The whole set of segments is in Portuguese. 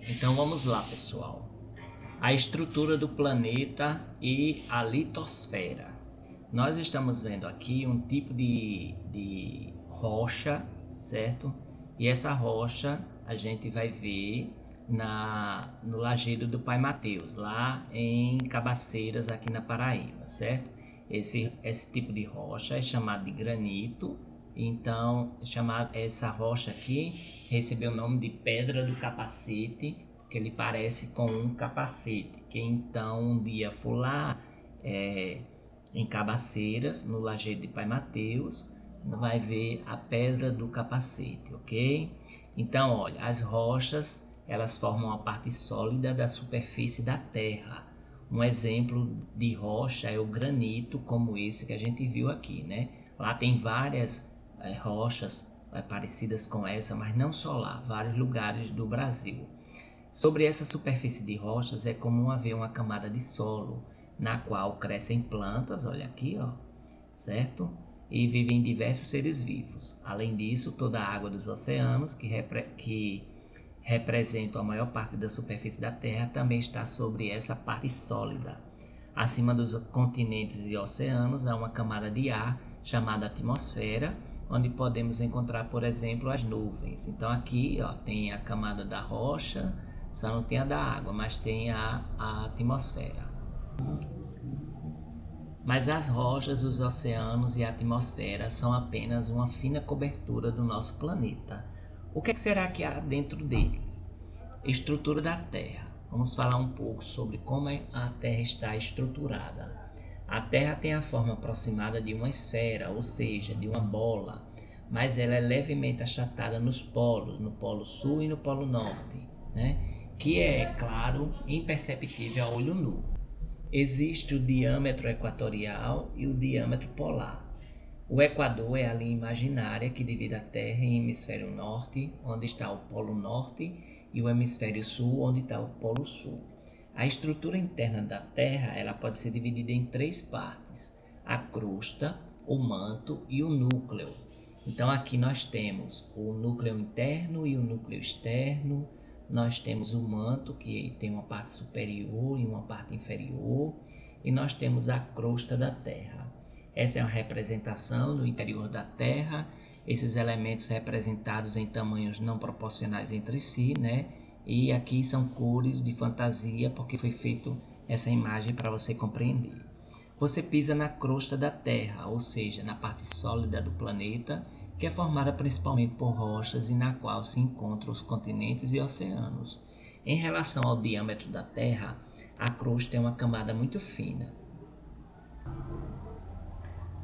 Então vamos lá, pessoal. A estrutura do planeta e a litosfera. Nós estamos vendo aqui um tipo de rocha, certo? E essa rocha a gente vai ver no Lajedo do Pai Mateus, lá em Cabaceiras, aqui na Paraíba, certo? Esse tipo de rocha é chamado de granito. Então, essa rocha aqui recebeu o nome de Pedra do Capacete, porque ele parece com um capacete. Quem então um dia for lá em Cabaceiras, no Lajedo de Pai Mateus, vai ver a Pedra do Capacete, ok? Então, olha, as rochas, elas formam a parte sólida da superfície da Terra. Um exemplo de rocha é o granito, como esse que a gente viu aqui, né? Lá tem várias rochas parecidas com essa, mas não só lá, vários lugares do Brasil. Sobre essa superfície de rochas é comum haver uma camada de solo, na qual crescem plantas, olha aqui, ó, certo? E vivem diversos seres vivos. Além disso, toda a água dos oceanos, que representam a maior parte da superfície da Terra, também está sobre essa parte sólida. Acima dos continentes e oceanos há uma camada de ar chamada atmosfera, onde podemos encontrar, por exemplo, as nuvens. Então aqui, ó, tem a camada da rocha, só não tem a da água, mas tem a atmosfera. Mas as rochas, os oceanos e a atmosfera são apenas uma fina cobertura do nosso planeta. O que será que há dentro dele? Estrutura da Terra. Vamos falar um pouco sobre como a Terra está estruturada. A Terra tem a forma aproximada de uma esfera, ou seja, de uma bola, mas ela é levemente achatada nos polos, no Polo Sul e no Polo Norte, né? Que é, claro, imperceptível a olho nu. Existe o diâmetro equatorial e o diâmetro polar. O Equador é a linha imaginária que divide a Terra em hemisfério norte, onde está o Polo Norte, e o hemisfério sul, onde está o Polo Sul. A estrutura interna da Terra ela pode ser dividida em três partes: a crosta, o manto e o núcleo. Então aqui nós temos o núcleo interno e o núcleo externo. Nós temos o manto, que tem uma parte superior e uma parte inferior, e nós temos a crosta da Terra. Essa é uma representação do interior da Terra, esses elementos representados em tamanhos não proporcionais entre si, né? E aqui são cores de fantasia, porque foi feito essa imagem para você compreender. Você pisa na crosta da Terra, ou seja, na parte sólida do planeta, que é formada principalmente por rochas e na qual se encontram os continentes e oceanos. Em relação ao diâmetro da Terra, a crosta é uma camada muito fina.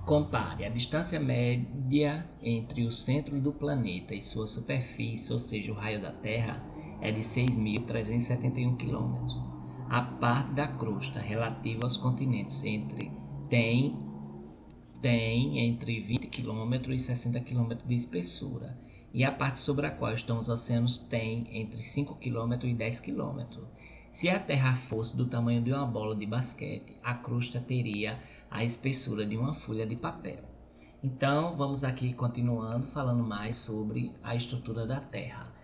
Compare a distância média entre o centro do planeta e sua superfície, ou seja, o raio da Terra, é de 6.371 km. A parte da crosta relativa aos continentes tem entre 20 km e 60 km de espessura, e a parte sobre a qual estão os oceanos tem entre 5 km e 10 km. Se a Terra fosse do tamanho de uma bola de basquete, a crosta teria a espessura de uma folha de papel. Então, vamos aqui continuando falando mais sobre a estrutura da Terra.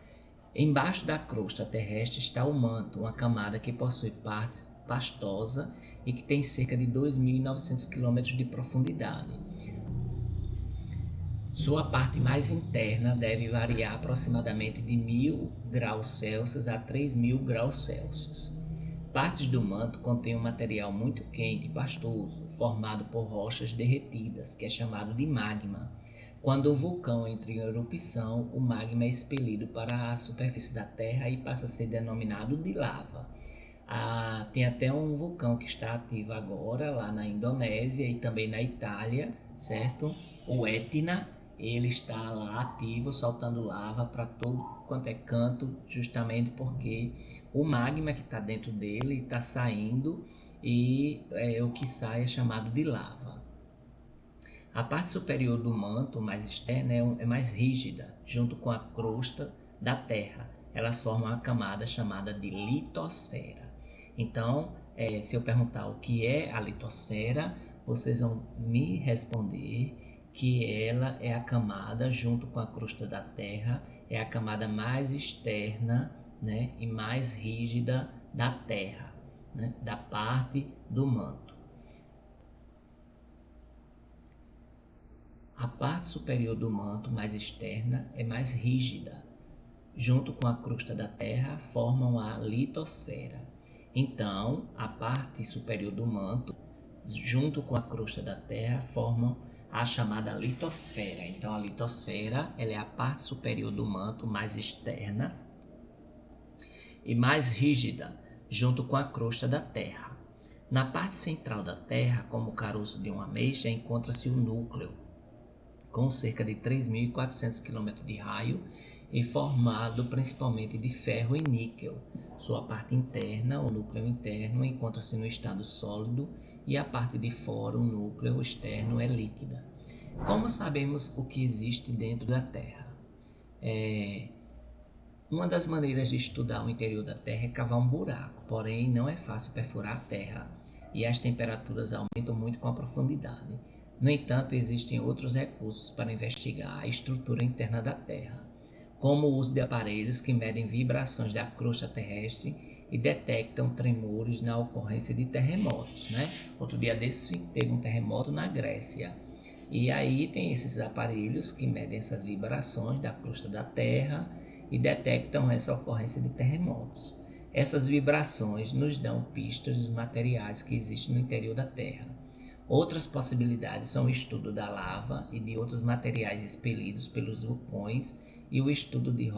Embaixo da crosta terrestre está o manto, uma camada que possui parte pastosa e que tem cerca de 2.900 km de profundidade. Sua parte mais interna deve variar aproximadamente de 1.000 graus Celsius a 3.000 graus Celsius. Partes do manto contêm um material muito quente e pastoso, formado por rochas derretidas, que é chamado de magma. Quando o vulcão entra em erupção, o magma é expelido para a superfície da Terra e passa a ser denominado de lava. Tem até um vulcão que está ativo agora lá na Indonésia e também na Itália, certo? O Etna, ele está lá ativo, soltando lava para todo quanto é canto, justamente porque o magma que está dentro dele está saindo e o que sai é chamado de lava. A parte superior do manto, mais externa, é mais rígida, junto com a crosta da Terra. Elas formam uma camada chamada de litosfera. Então, se eu perguntar o que é a litosfera, vocês vão me responder que ela é a camada, junto com a crosta da Terra, é a camada mais externa né, e mais rígida da Terra, né, da parte do manto. A parte superior do manto, mais externa, é mais rígida. Junto com a crosta da Terra, formam a litosfera. Então, a parte superior do manto, junto com a crosta da Terra, formam a chamada litosfera. Então, a litosfera ela é a parte superior do manto, mais externa e mais rígida, junto com a crosta da Terra. Na parte central da Terra, como o caroço de uma ameixa, encontra-se o núcleo, com cerca de 3.400 km de raio e formado principalmente de ferro e níquel. Sua parte interna, o núcleo interno, encontra-se no estado sólido e a parte de fora, o núcleo externo, é líquida. Como sabemos o que existe dentro da Terra? Uma das maneiras de estudar o interior da Terra é cavar um buraco, porém não é fácil perfurar a Terra e as temperaturas aumentam muito com a profundidade. No entanto, existem outros recursos para investigar a estrutura interna da Terra, como o uso de aparelhos que medem vibrações da crosta terrestre e detectam tremores na ocorrência de terremotos, né? Outro dia desse teve um terremoto na Grécia. E aí tem esses aparelhos que medem essas vibrações da crosta da Terra e detectam essa ocorrência de terremotos. Essas vibrações nos dão pistas dos materiais que existem no interior da Terra. Outras possibilidades são o estudo da lava e de outros materiais expelidos pelos vulcões e o estudo de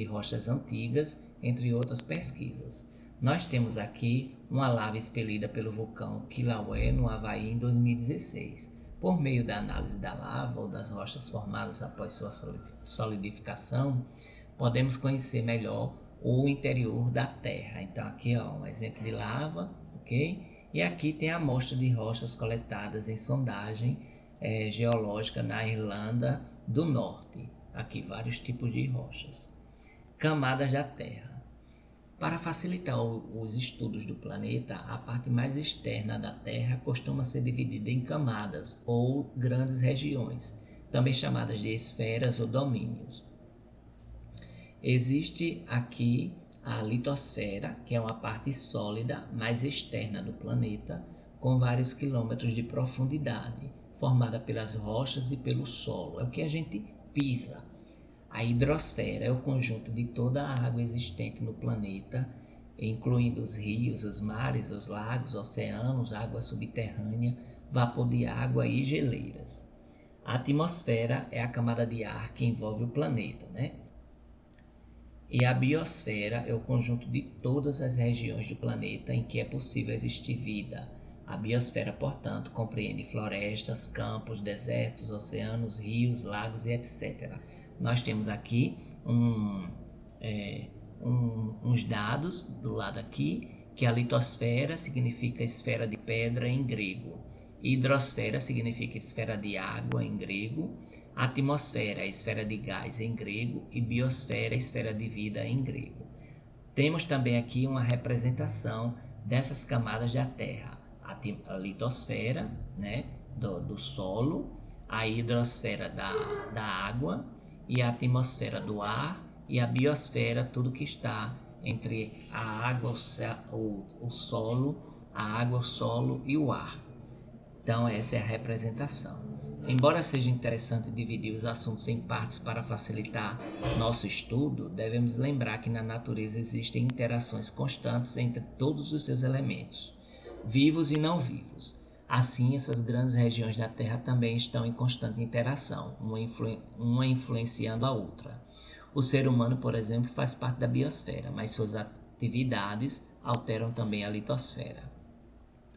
rochas antigas, entre outras pesquisas. Nós temos aqui uma lava expelida pelo vulcão Kilauea, no Havaí, em 2016. Por meio da análise da lava ou das rochas formadas após sua solidificação, podemos conhecer melhor o interior da Terra. Então aqui um exemplo de lava, ok? E aqui tem a amostra de rochas coletadas em sondagem geológica na Irlanda do Norte. Aqui vários tipos de rochas. Camadas da Terra. Para facilitar os estudos do planeta, a parte mais externa da Terra costuma ser dividida em camadas ou grandes regiões, também chamadas de esferas ou domínios. Existe aqui a litosfera, que é uma parte sólida mais externa do planeta, com vários quilômetros de profundidade, formada pelas rochas e pelo solo. É o que a gente pisa. A hidrosfera é o conjunto de toda a água existente no planeta, incluindo os rios, os mares, os lagos, oceanos, água subterrânea, vapor de água e geleiras. A atmosfera é a camada de ar que envolve o planeta, né? E a biosfera é o conjunto de todas as regiões do planeta em que é possível existir vida. A biosfera, portanto, compreende florestas, campos, desertos, oceanos, rios, lagos e etc. Nós temos aqui uns dados do lado aqui, que a litosfera significa esfera de pedra em grego, hidrosfera significa esfera de água em grego, atmosfera, esfera de gás em grego, e biosfera, esfera de vida em grego. Temos também aqui uma representação dessas camadas da Terra, a litosfera, né, do solo, a hidrosfera da água, e a atmosfera do ar, e a biosfera, tudo que está entre a água, o solo, a água, o solo e o ar. Então essa é a representação. Embora seja interessante dividir os assuntos em partes para facilitar nosso estudo, devemos lembrar que na natureza existem interações constantes entre todos os seus elementos, vivos e não vivos. Assim, essas grandes regiões da Terra também estão em constante interação, uma influenciando a outra. O ser humano, por exemplo, faz parte da biosfera, mas suas atividades alteram também a litosfera,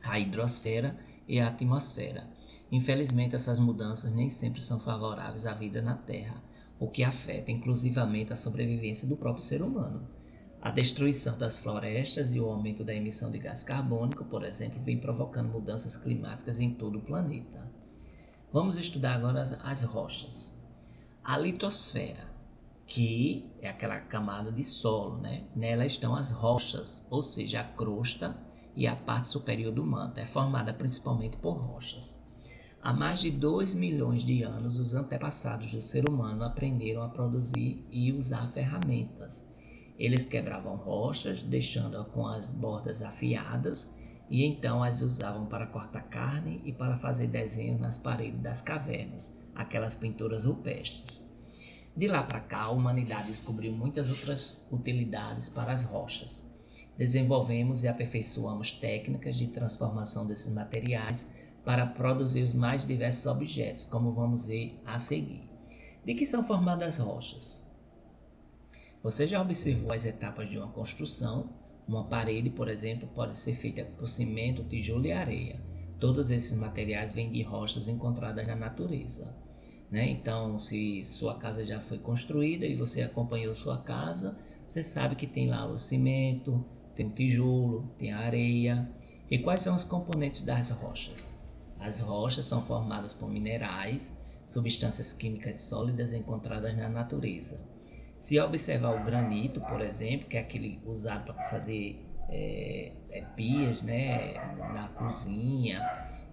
a hidrosfera e a atmosfera. Infelizmente, essas mudanças nem sempre são favoráveis à vida na Terra, o que afeta inclusivamente a sobrevivência do próprio ser humano. A destruição das florestas e o aumento da emissão de gás carbônico, por exemplo, vem provocando mudanças climáticas em todo o planeta. Vamos estudar agora as rochas. A litosfera, que é aquela camada de solo, né? Nela estão as rochas, ou seja, a crosta e a parte superior do manto. É formada principalmente por rochas. Há mais de 2 milhões de anos, os antepassados do ser humano aprenderam a produzir e usar ferramentas. Eles quebravam rochas, deixando-a com as bordas afiadas, e então as usavam para cortar carne e para fazer desenhos nas paredes das cavernas, aquelas pinturas rupestres. De lá para cá, a humanidade descobriu muitas outras utilidades para as rochas. Desenvolvemos e aperfeiçoamos técnicas de transformação desses materiais para produzir os mais diversos objetos, como vamos ver a seguir. De que são formadas as rochas? Você já observou as etapas de uma construção? Uma parede, por exemplo, pode ser feita por cimento, tijolo e areia. Todos esses materiais vêm de rochas encontradas na natureza. Então, se sua casa já foi construída e você acompanhou sua casa, você sabe que tem lá o cimento, tem o tijolo, tem a areia. E quais são os componentes das rochas? As rochas são formadas por minerais, substâncias químicas sólidas encontradas na natureza. Se observar o granito, por exemplo, que é aquele usado para fazer pias, na cozinha,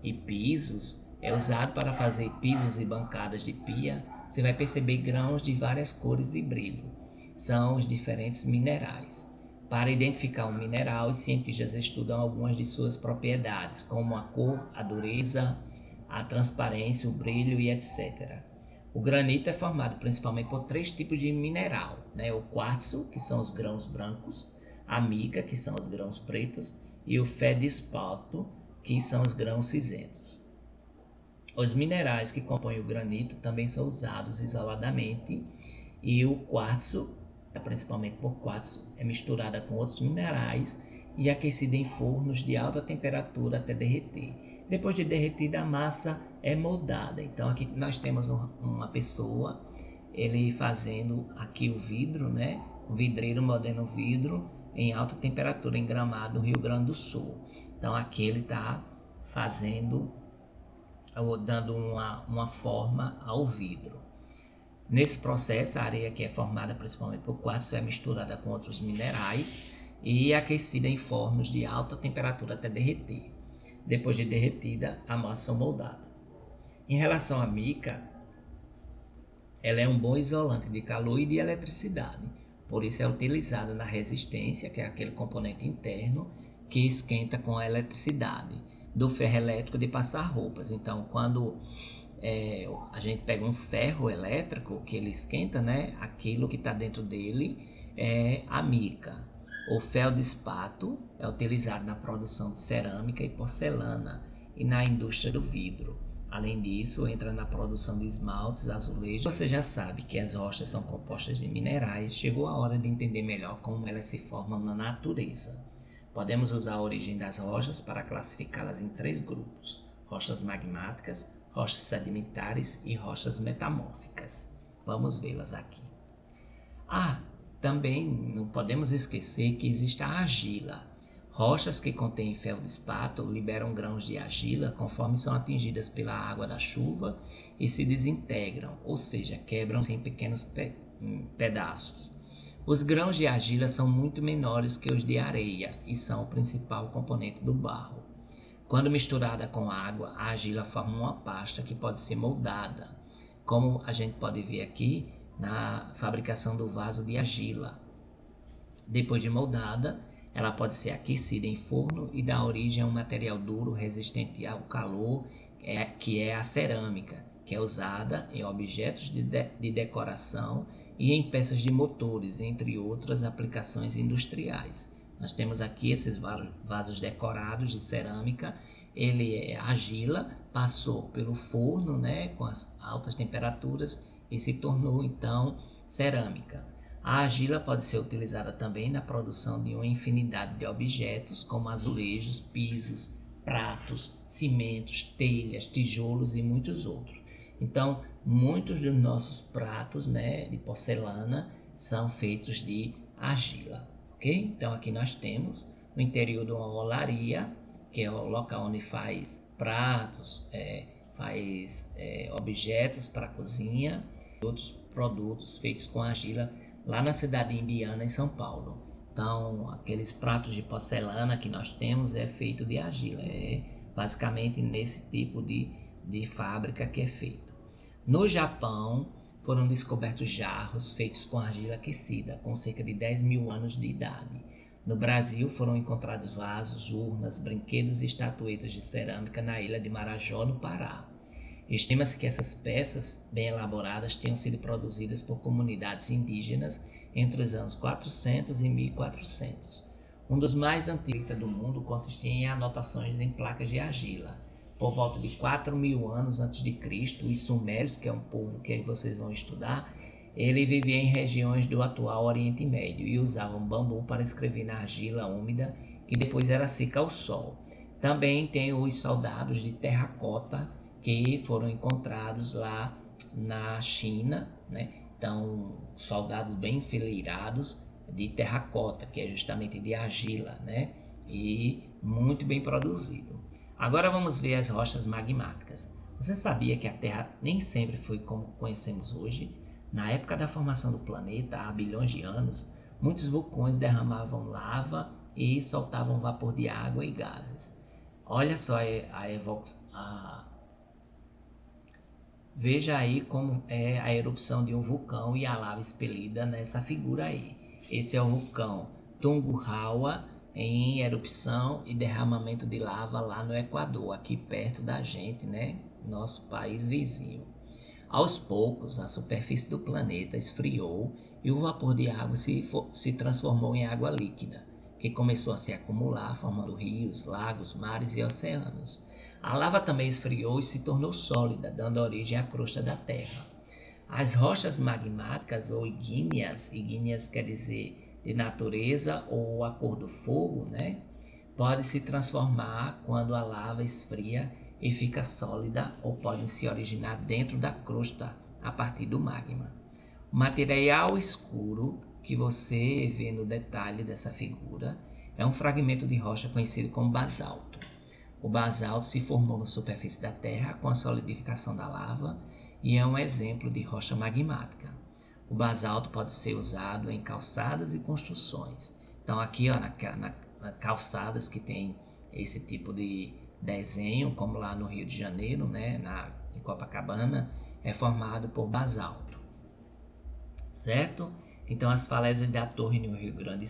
e pisos, é usado para fazer pisos e bancadas de pia, você vai perceber grãos de várias cores e brilho. São os diferentes minerais. Para identificar um mineral, os cientistas estudam algumas de suas propriedades, como a cor, a dureza, a transparência, o brilho e etc. O granito é formado principalmente por 3 tipos de mineral, o quartzo, que são os grãos brancos, a mica, que são os grãos pretos, e o feldespato, que são os grãos cinzentos. Os minerais que compõem o granito também são usados isoladamente, e o quartzo, principalmente por quartzo, é misturada com outros minerais e aquecida em fornos de alta temperatura até derreter. Depois de derretida, a massa é moldada. Então aqui nós temos uma pessoa, ele fazendo aqui o vidro, o vidreiro moldando o vidro em alta temperatura em Gramado, no Rio Grande do Sul. Então aqui ele está fazendo, dando uma forma ao vidro. Nesse processo, a areia, que é formada principalmente por quartzo, é misturada com outros minerais e aquecida em fornos de alta temperatura até derreter. Depois de derretida, a massa é moldada. Em relação à mica, ela é um bom isolante de calor e de eletricidade. Por isso é utilizada na resistência, que é aquele componente interno que esquenta com a eletricidade, do ferro elétrico de passar roupas. Então, quando a gente pega um ferro elétrico que ele esquenta, aquilo que está dentro dele é a mica. O feldespato é utilizado na produção de cerâmica e porcelana e na indústria do vidro. Além disso, entra na produção de esmaltes, azulejos. Você já sabe que as rochas são compostas de minerais. Chegou a hora de entender melhor como elas se formam na natureza. Podemos usar a origem das rochas para classificá-las em 3 grupos: rochas magmáticas, rochas sedimentares e rochas metamórficas. Vamos vê-las aqui. Também não podemos esquecer que existe a argila. Rochas que contêm feldespato liberam grãos de argila conforme são atingidas pela água da chuva e se desintegram, ou seja, quebram-se em pequenos pedaços. Os grãos de argila são muito menores que os de areia e são o principal componente do barro. Quando misturada com água, a argila forma uma pasta que pode ser moldada, como a gente pode ver aqui na fabricação do vaso de argila. Depois de moldada, ela pode ser aquecida em forno e dar origem a um material duro resistente ao calor, que é a cerâmica, que é usada em objetos de decoração e em peças de motores, entre outras aplicações industriais. Nós temos aqui esses vasos decorados de cerâmica. Ele é argila, passou pelo forno, com as altas temperaturas e se tornou então cerâmica. A argila pode ser utilizada também na produção de uma infinidade de objetos, como azulejos, pisos, pratos, cimentos, telhas, tijolos e muitos outros. Então, muitos dos nossos pratos, de porcelana são feitos de argila, ok? Então, aqui nós temos o interior de uma olaria, que é o local onde faz pratos, objetos para a cozinha e outros produtos feitos com argila, lá na cidade indiana, em São Paulo. Então, aqueles pratos de porcelana que nós temos é feito de argila, é basicamente nesse tipo de fábrica que é feito. No Japão, foram descobertos jarros feitos com argila aquecida, com cerca de 10 mil anos de idade. No Brasil foram encontrados vasos, urnas, brinquedos e estatuetas de cerâmica na ilha de Marajó, no Pará. Estima-se que essas peças bem elaboradas tenham sido produzidas por comunidades indígenas entre os anos 400 e 1400. Um dos mais antigos do mundo consistia em anotações em placas de argila. Por volta de 4 mil anos antes de Cristo, os sumérios, que é um povo que vocês vão estudar, ele vivia em regiões do atual Oriente Médio e usavam bambu para escrever na argila úmida, que depois era seca ao sol. Também tem os soldados de terracota que foram encontrados lá na China, né? Então, soldados bem enfileirados de terracota, que é justamente de argila, né? E muito bem produzido. Agora vamos ver as rochas magmáticas. Você sabia que a Terra nem sempre foi como conhecemos hoje? Na época da formação do planeta, há bilhões de anos, muitos vulcões derramavam lava e soltavam vapor de água e gases. Olha só Veja aí como é a erupção de um vulcão e a lava expelida nessa figura aí. Esse é o vulcão Tungurahua em erupção e derramamento de lava lá no Equador, aqui perto da gente, né? Nosso país vizinho. Aos poucos, a superfície do planeta esfriou e o vapor de água se transformou em água líquida, que começou a se acumular, formando rios, lagos, mares e oceanos. A lava também esfriou e se tornou sólida, dando origem à crosta da Terra. As rochas magmáticas ou ígneas quer dizer de natureza ou a cor do fogo, né? Pode se transformar quando a lava esfria e fica sólida, ou podem se originar dentro da crosta a partir do magma. O material escuro que você vê no detalhe dessa figura é um fragmento de rocha conhecido como basalto. O basalto se formou na superfície da Terra com a solidificação da lava e é um exemplo de rocha magmática. O basalto pode ser usado em calçadas e construções. Então aqui ó, na calçadas que tem esse tipo de desenho, como lá no Rio de Janeiro, né, em Copacabana, é formado por basalto, certo? Então as falésias da torre no Rio Grande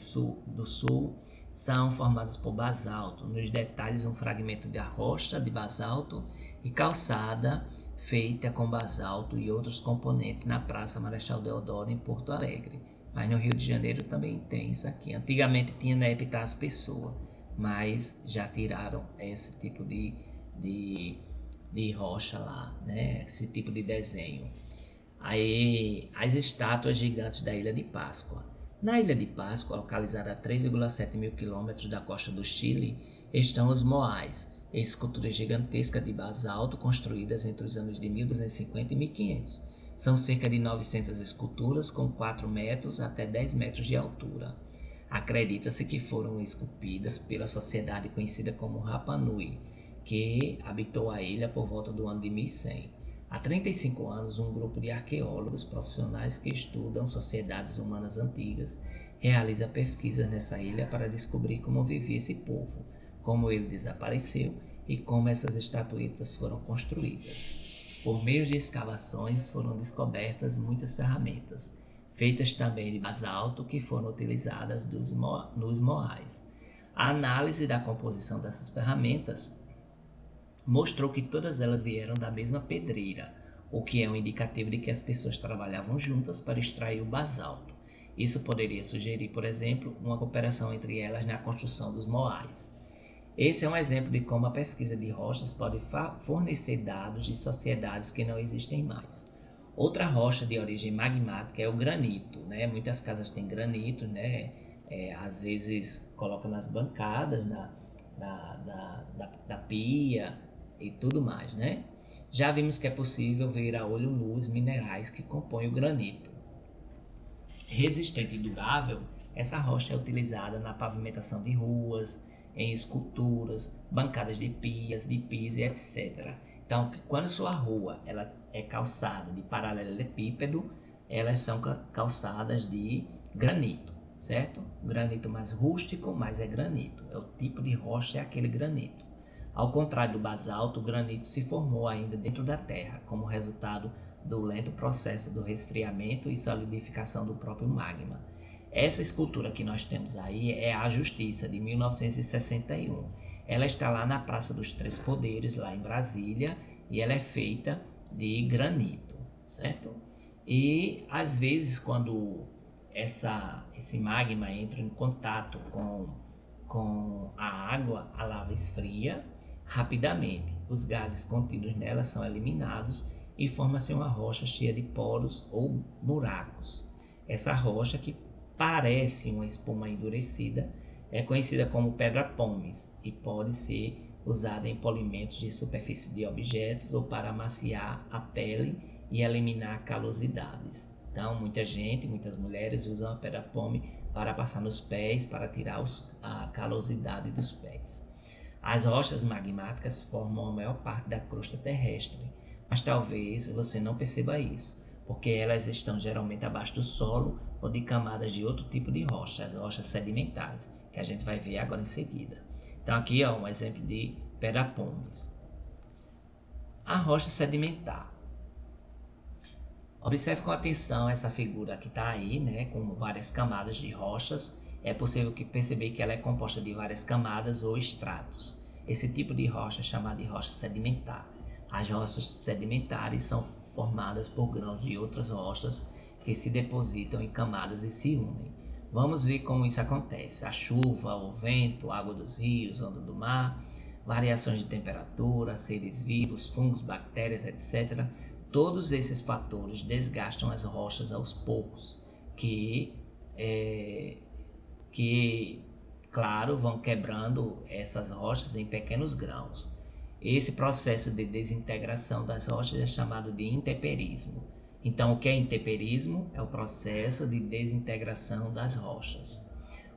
do Sul são formadas por basalto. Nos detalhes, um fragmento da rocha de basalto e calçada feita com basalto e outros componentes na Praça Marechal Deodoro, em Porto Alegre. Mas no Rio de Janeiro também tem isso aqui. Antigamente tinha na Epitácio Pessoa, mas já tiraram esse tipo de rocha lá, né? Esse tipo de desenho. Aí, as estátuas gigantes da Ilha de Páscoa. Na Ilha de Páscoa, localizada a 3,7 mil quilômetros da costa do Chile, estão os moais, esculturas gigantescas de basalto construídas entre os anos de 1250 e 1500. São cerca de 900 esculturas com 4 metros até 10 metros de altura. Acredita-se que foram esculpidas pela sociedade conhecida como Rapa Nui, que habitou a ilha por volta do ano de 1100. Há 35 anos, um grupo de arqueólogos profissionais que estudam sociedades humanas antigas realiza pesquisas nessa ilha para descobrir como vivia esse povo, como ele desapareceu e como essas estatuetas foram construídas. Por meio de escavações foram descobertas muitas ferramentas, feitas também de basalto, que foram utilizadas nos moais. A análise da composição dessas ferramentas mostrou que todas elas vieram da mesma pedreira, o que é um indicativo de que as pessoas trabalhavam juntas para extrair o basalto. Isso poderia sugerir, por exemplo, uma cooperação entre elas na construção dos moais. Esse é um exemplo de como a pesquisa de rochas pode fornecer dados de sociedades que não existem mais. Outra rocha de origem magmática é o granito, né? Muitas casas têm granito, né? Às vezes coloca nas bancadas da pia e tudo mais, né? Já vimos que é possível ver a olho nu os minerais que compõem o granito. Resistente e durável, essa rocha é utilizada na pavimentação de ruas, em esculturas, bancadas de pias, de piso e etc. Então, quando sua rua ela é calçada de paralelepípedo, elas são calçadas de granito, certo? Granito mais rústico, mas é granito. É o tipo de rocha, é aquele granito. Ao contrário do basalto, o granito se formou ainda dentro da terra, como resultado do lento processo do resfriamento e solidificação do próprio magma. Essa escultura que nós temos aí é a Justiça, de 1961. Ela está lá na Praça dos Três Poderes, lá em Brasília, e ela é feita de granito, certo? E às vezes quando esse magma entra em contato com a água, a lava esfria rapidamente. Os gases contidos nela são eliminados e forma-se uma rocha cheia de poros ou buracos. Essa rocha, que parece uma espuma endurecida, é conhecida como pedra-pomes e pode ser usada em polimentos de superfície de objetos ou para amaciar a pele e eliminar calosidades. Então, muitas mulheres usam a pedra-pome para passar nos pés, para tirar a calosidade dos pés. As rochas magmáticas formam a maior parte da crosta terrestre, mas talvez você não perceba isso, porque elas estão geralmente abaixo do solo ou de camadas de outro tipo de rocha, as rochas sedimentares, que a gente vai ver agora em seguida. Então aqui é um exemplo de pedra-pomes. A rocha sedimentar. Observe com atenção essa figura que está aí, né, com várias camadas de rochas. É possível perceber que ela é composta de várias camadas ou estratos. Esse tipo de rocha é chamado de rocha sedimentar. As rochas sedimentares são formadas por grãos de outras rochas que se depositam em camadas e se unem. Vamos ver como isso acontece. A chuva, o vento, a água dos rios, onda do mar, variações de temperatura, seres vivos, fungos, bactérias, etc. Todos esses fatores desgastam as rochas aos poucos, claro, vão quebrando essas rochas em pequenos grãos. Esse processo de desintegração das rochas é chamado de intemperismo. Então, o que é intemperismo? É o processo de desintegração das rochas.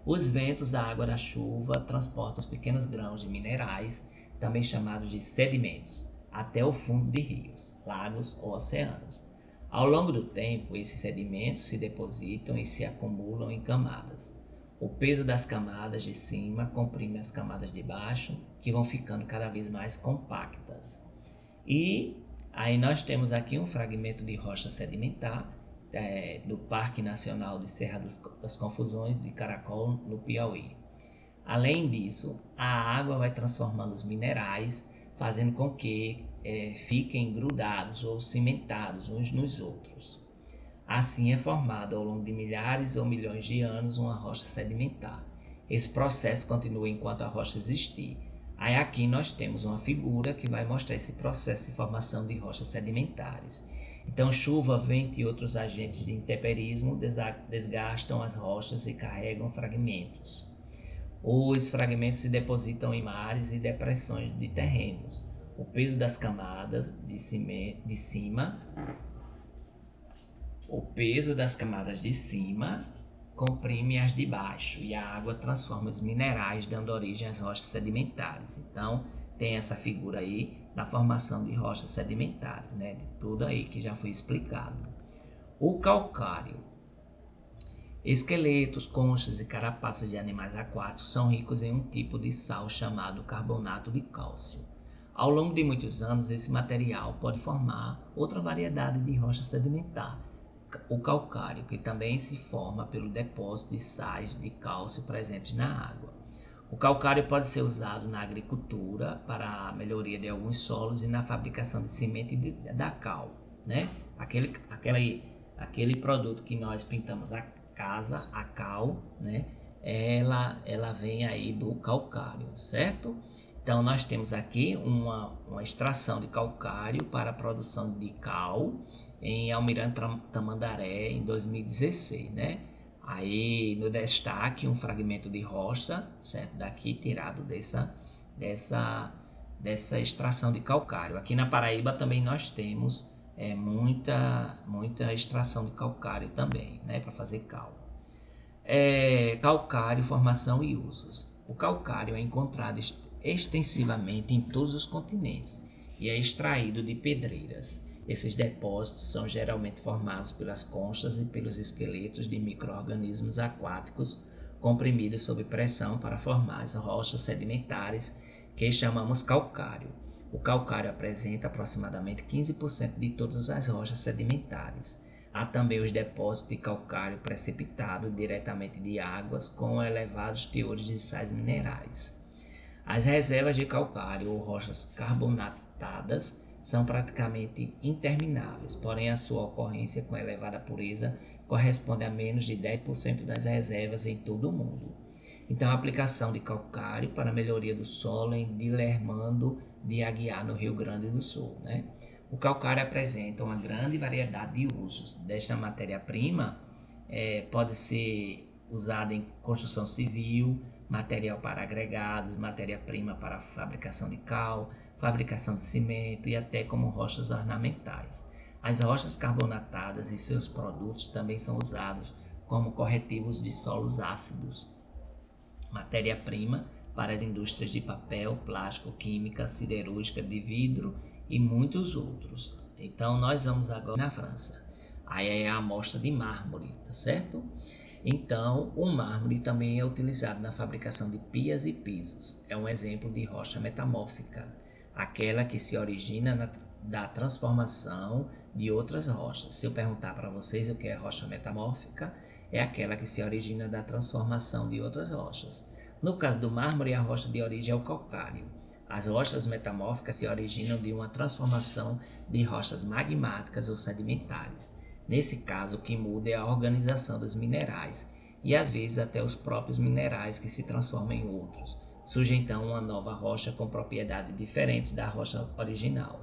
Os ventos, a água da chuva, transportam os pequenos grãos de minerais, também chamados de sedimentos, até o fundo de rios, lagos ou oceanos. Ao longo do tempo, esses sedimentos se depositam e se acumulam em camadas. O peso das camadas de cima comprime as camadas de baixo, que vão ficando cada vez mais compactas. E aí nós temos aqui um fragmento de rocha sedimentar do Parque Nacional de Serra das Confusões de Caracol, no Piauí. Além disso, a água vai transformando os minerais, fazendo com que fiquem grudados ou cimentados uns nos outros. Assim é formada ao longo de milhares ou milhões de anos uma rocha sedimentar. Esse processo continua enquanto a rocha existir. Aí aqui nós temos uma figura que vai mostrar esse processo de formação de rochas sedimentares. Então chuva, vento e outros agentes de intemperismo desgastam as rochas e carregam fragmentos. Os fragmentos se depositam em mares e depressões de terrenos. O peso das camadas de cima comprime as de baixo e a água transforma os minerais, dando origem às rochas sedimentares. Então, tem essa figura aí na formação de rochas sedimentares, né? De tudo aí que já foi explicado. O calcário. Esqueletos, conchas e carapaças de animais aquáticos são ricos em um tipo de sal chamado carbonato de cálcio. Ao longo de muitos anos, esse material pode formar outra variedade de rocha sedimentar, o calcário, que também se forma pelo depósito de sais de cálcio presentes na água. O calcário pode ser usado na agricultura para a melhoria de alguns solos e na fabricação de cimento e da cal, né? Aquele produto que nós pintamos a casa, a cal, né? Ela vem aí do calcário, certo? Então nós temos aqui uma extração de calcário para a produção de cal em Almirante Tamandaré em 2016, né? Aí no destaque um fragmento de rocha, certo? Daqui tirado dessa extração de calcário. Aqui na Paraíba também nós temos muita extração de calcário também, né? Para fazer cal. Calcário, formação e usos. O calcário é encontrado extensivamente em todos os continentes e é extraído de pedreiras. Esses depósitos são geralmente formados pelas conchas e pelos esqueletos de micro-organismos aquáticos comprimidos sob pressão para formar as rochas sedimentares que chamamos calcário. O calcário apresenta aproximadamente 15% de todas as rochas sedimentares. Há também os depósitos de calcário precipitado diretamente de águas com elevados teores de sais minerais. As reservas de calcário ou rochas carbonatadas são praticamente intermináveis, porém a sua ocorrência com elevada pureza corresponde a menos de 10% das reservas em todo o mundo. Então, a aplicação de calcário para a melhoria do solo em Dilermando de Aguiar, no Rio Grande do Sul, né? O calcário apresenta uma grande variedade de usos. Desta matéria-prima, pode ser usada em construção civil, material para agregados, matéria-prima para fabricação de cal, fabricação de cimento e até como rochas ornamentais. As rochas carbonatadas e seus produtos também são usados como corretivos de solos ácidos, matéria-prima para as indústrias de papel, plástico, química, siderúrgica, de vidro e muitos outros. Então nós vamos agora na França. Aí é a amostra de mármore, tá certo? Então o mármore também é utilizado na fabricação de pias e pisos. É um exemplo de rocha metamórfica, aquela que se origina da transformação de outras rochas. Se eu perguntar para vocês o que é rocha metamórfica, é aquela que se origina da transformação de outras rochas. No caso do mármore, a rocha de origem é o calcário. As rochas metamórficas se originam de uma transformação de rochas magmáticas ou sedimentares. Nesse caso, o que muda é a organização dos minerais e às vezes até os próprios minerais que se transformam em outros. Surge então uma nova rocha com propriedades diferentes da rocha original.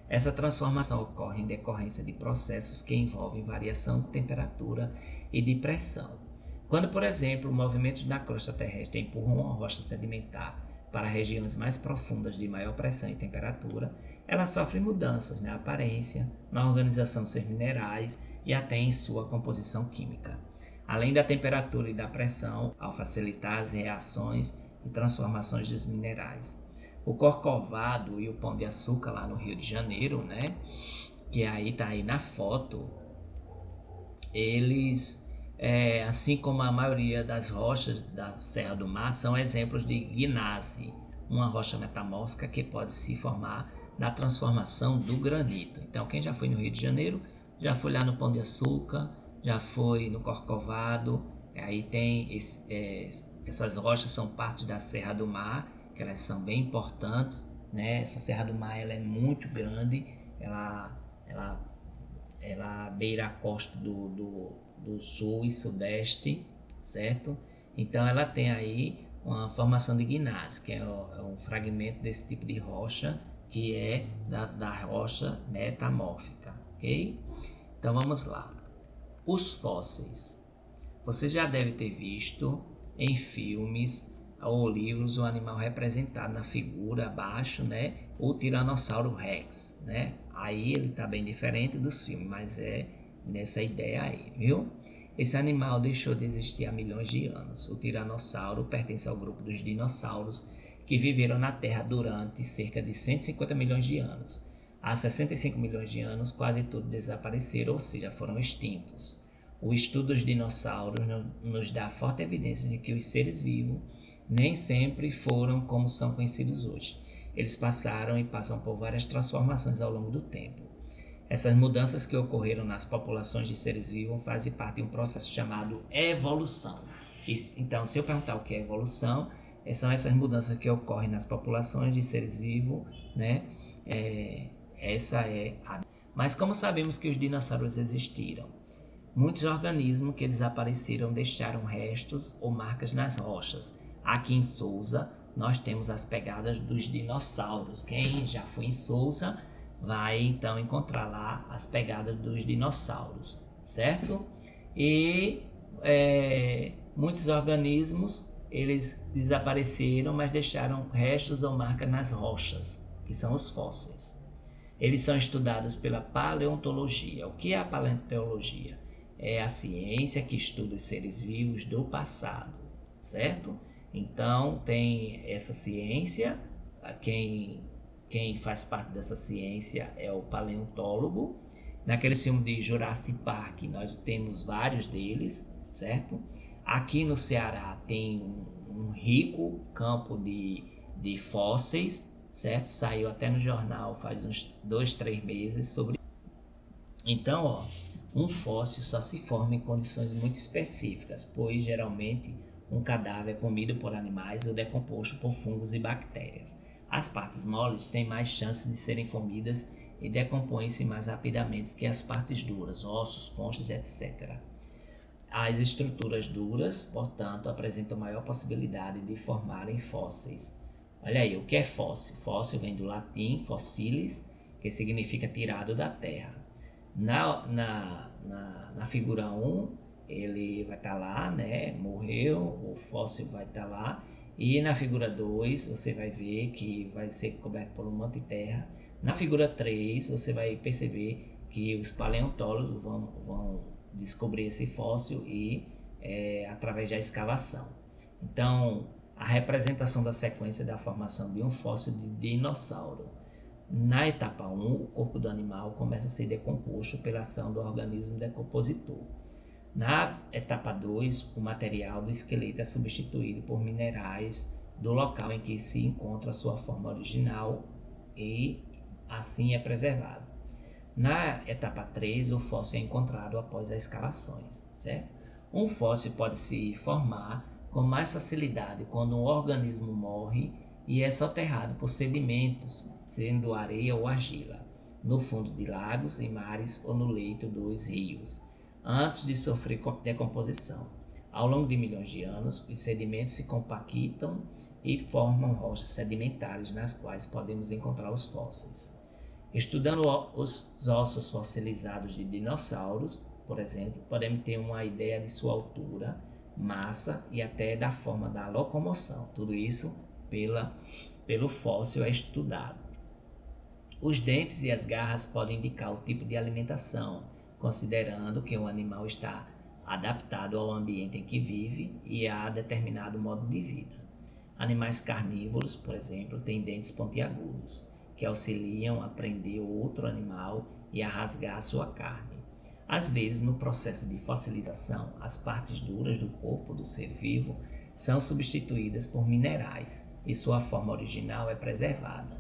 Essa transformação ocorre em decorrência de processos que envolvem variação de temperatura e de pressão. Quando, por exemplo, movimentos na crosta terrestre empurram uma rocha sedimentar para regiões mais profundas de maior pressão e temperatura, ela sofre mudanças na aparência, na organização dos seus minerais e até em sua composição química. Além da temperatura e da pressão, ao facilitar as reações e transformações dos minerais. O Corcovado e o Pão de Açúcar lá no Rio de Janeiro, né, que aí está aí na foto, eles, assim como a maioria das rochas da Serra do Mar, são exemplos de gneiss, uma rocha metamórfica que pode se formar na transformação do granito. Então, quem já foi no Rio de Janeiro, já foi lá no Pão de Açúcar, já foi no Corcovado, aí tem essas rochas são parte da Serra do Mar, que elas são bem importantes, né? Essa Serra do Mar ela é muito grande, ela beira a costa do sul e sudeste, certo? Então ela tem aí uma formação de gneiss, que é um fragmento desse tipo de rocha, que é da rocha metamórfica, ok? Então vamos lá. Os fósseis. Você já deve ter visto em filmes ou livros o animal representado na figura abaixo, né? O Tiranossauro Rex, né? Aí ele está bem diferente dos filmes, mas é nessa ideia aí, viu? Esse animal deixou de existir há milhões de anos. O tiranossauro pertence ao grupo dos dinossauros que viveram na Terra durante cerca de 150 milhões de anos. Há 65 milhões de anos, quase todos desapareceram, ou seja, foram extintos. O estudo dos dinossauros nos dá forte evidência de que os seres vivos nem sempre foram como são conhecidos hoje. Eles passaram e passam por várias transformações ao longo do tempo. Essas mudanças que ocorreram nas populações de seres vivos fazem parte de um processo chamado evolução. Então, se eu perguntar o que é evolução, são essas mudanças que ocorrem nas populações de seres vivos, né? Mas como sabemos que os dinossauros existiram? Muitos organismos que desapareceram deixaram restos ou marcas nas rochas. Aqui em Sousa, nós temos as pegadas dos dinossauros. Quem já foi em Sousa vai então encontrar lá as pegadas dos dinossauros, certo? E muitos organismos eles desapareceram, mas deixaram restos ou marcas nas rochas, que são os fósseis. Eles são estudados pela paleontologia. O que é a paleontologia? É a ciência que estuda os seres vivos do passado, certo? Então tem essa ciência, quem faz parte dessa ciência é o paleontólogo. Naquele filme de Jurassic Park nós temos vários deles, certo? Aqui no Ceará tem um rico campo de fósseis, certo? Saiu até no jornal faz uns 2, 3 meses sobre. Então, ó, um fóssil só se forma em condições muito específicas, pois geralmente um cadáver é comido por animais ou decomposto por fungos e bactérias. As partes moles têm mais chance de serem comidas e decompõem-se mais rapidamente que as partes duras, ossos, conchas, etc. As estruturas duras, portanto, apresentam maior possibilidade de formarem fósseis. Olha aí, o que é fóssil? Fóssil vem do latim fossilis, que significa tirado da terra. Na figura 1, ele vai estar lá, né? Morreu, o fóssil vai estar lá. E na figura 2, você vai ver que vai ser coberto por um monte de terra. Na figura 3, você vai perceber que os paleontólogos vão descobrir esse fóssil através da escavação. Então, a representação da sequência da formação de um fóssil de dinossauro. Na etapa 1, o corpo do animal começa a ser decomposto pela ação do organismo decompositor. Na etapa 2, o material do esqueleto é substituído por minerais do local em que se encontra a sua forma original e assim é preservado. Na etapa 3, o fóssil é encontrado após as escavações, certo? Um fóssil pode se formar com mais facilidade quando um organismo morre e é soterrado por sedimentos, sendo areia ou argila, no fundo de lagos, em mares ou no leito dos rios, antes de sofrer decomposição. Ao longo de milhões de anos, os sedimentos se compactam e formam rochas sedimentares nas quais podemos encontrar os fósseis. Estudando os ossos fossilizados de dinossauros, por exemplo, podemos ter uma ideia de sua altura, massa e até da forma da locomoção. Tudo isso pelo fóssil é estudado. Os dentes e as garras podem indicar o tipo de alimentação, considerando que o animal está adaptado ao ambiente em que vive e a determinado modo de vida. Animais carnívoros, por exemplo, têm dentes pontiagudos, que auxiliam a prender outro animal e a rasgar a sua carne. Às vezes, no processo de fossilização, as partes duras do corpo do ser vivo são substituídas por minerais e sua forma original é preservada.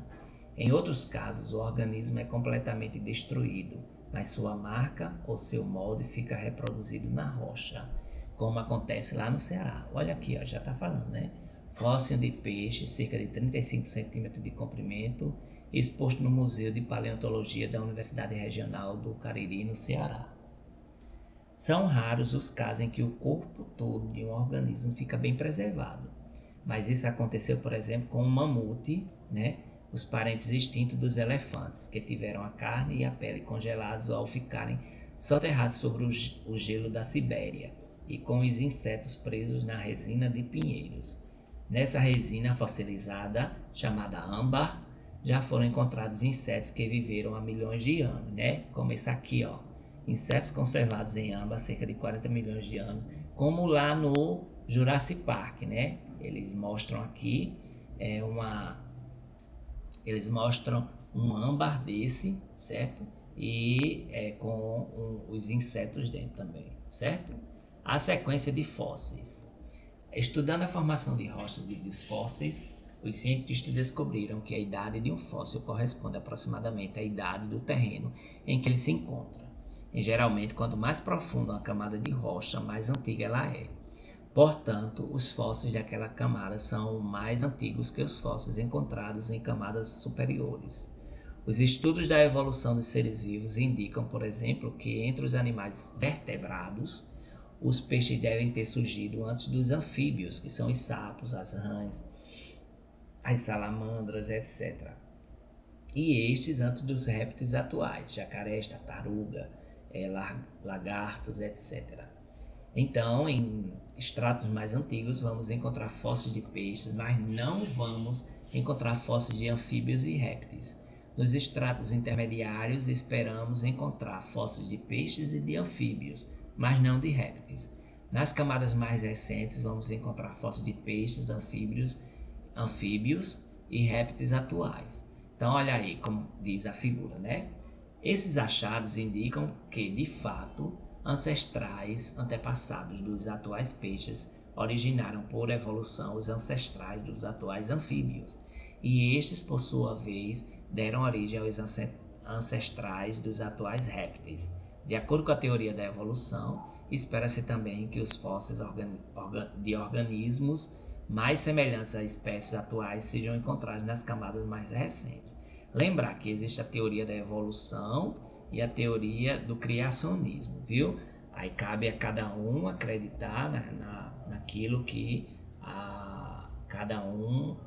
Em outros casos, o organismo é completamente destruído, mas sua marca ou seu molde fica reproduzido na rocha, como acontece lá no Ceará. Olha aqui, ó, já está falando, né? Fóssil de peixe, cerca de 35 centímetros de comprimento, exposto no Museu de Paleontologia da Universidade Regional do Cariri, no Ceará. São raros os casos em que o corpo todo de um organismo fica bem preservado, mas isso aconteceu, por exemplo, com um mamute, né? Os parentes extintos dos elefantes, que tiveram a carne e a pele congelados ao ficarem soterrados sobre o gelo da Sibéria e com os insetos presos na resina de pinheiros. Nessa resina fossilizada, chamada âmbar, já foram encontrados insetos que viveram há milhões de anos, né? Como esse aqui, ó. Insetos conservados em âmbar há cerca de 40 milhões de anos, como lá no Jurassic Park, né? Eles mostram aqui eles mostram um âmbar desse, certo? E com os insetos dentro também, certo? A sequência de fósseis. Estudando a formação de rochas e dos fósseis, os cientistas descobriram que a idade de um fóssil corresponde aproximadamente à idade do terreno em que ele se encontra. E geralmente, quanto mais profunda uma camada de rocha, mais antiga ela é. Portanto, os fósseis daquela camada são mais antigos que os fósseis encontrados em camadas superiores. Os estudos da evolução dos seres vivos indicam, por exemplo, que entre os animais vertebrados, os peixes devem ter surgido antes dos anfíbios, que são os sapos, as rãs, as salamandras, etc. E estes antes dos répteis atuais, jacarés, tartaruga, lagartos, etc. Então, em estratos mais antigos, vamos encontrar fósseis de peixes, mas não vamos encontrar fósseis de anfíbios e répteis. Nos estratos intermediários, esperamos encontrar fósseis de peixes e de anfíbios, mas não de répteis. Nas camadas mais recentes, vamos encontrar fósseis de peixes, anfíbios e répteis atuais. Então, olha aí como diz a figura, né? Esses achados indicam que, de fato, ancestrais antepassados dos atuais peixes originaram por evolução os ancestrais dos atuais anfíbios. e estes, por sua vez, deram origem aos ancestrais dos atuais répteis. De acordo com a teoria da evolução, espera-se também que os fósseis de organismos mais semelhantes a espécies atuais sejam encontrados nas camadas mais recentes. Lembrar que existe a teoria da evolução e a teoria do criacionismo, viu? Aí cabe a cada um acreditar naquilo que cada um